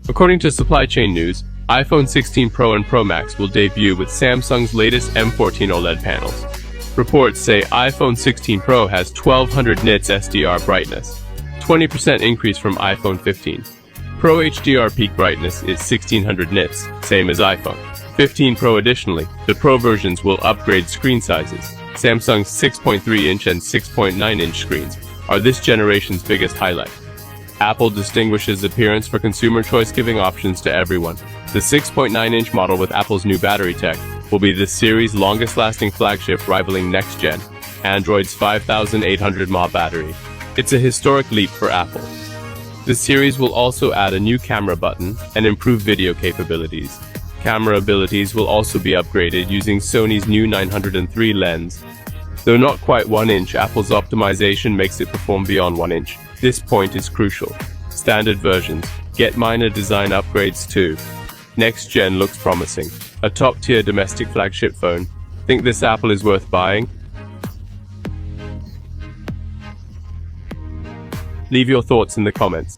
According to Supply Chain News, iPhone 16 Pro and Pro Max will debut with Samsung's latest M14 OLED panels. Reports say iPhone 16 Pro has 1200 nits SDR brightness, 20% increase from iPhone 15. Pro HDR peak brightness is 1600 nits, same as iPhone 15 Pro. Additionally, the Pro versions will upgrade screen sizes. Samsung's 6.3-inch and 6.9-inch screens are this generation's biggest highlight. Apple distinguishes appearance for consumer choice, giving options to everyone. The 6.9-inch model with Apple's new battery tech will be the series' longest-lasting flagship, rivaling next-gen Android's 5,800 mAh battery. It's a historic leap for Apple. The series will also add a new camera button and improve video capabilities. Camera abilities will also be upgraded using Sony's new 903 lens. Though not quite 1 inch, Apple's optimization makes it perform beyond 1 inch. This point is crucial. Standard versions get minor design upgrades too. Next gen looks promising. A top-tier domestic flagship phone. Think this Apple is worth buying? Leave your thoughts in the comments.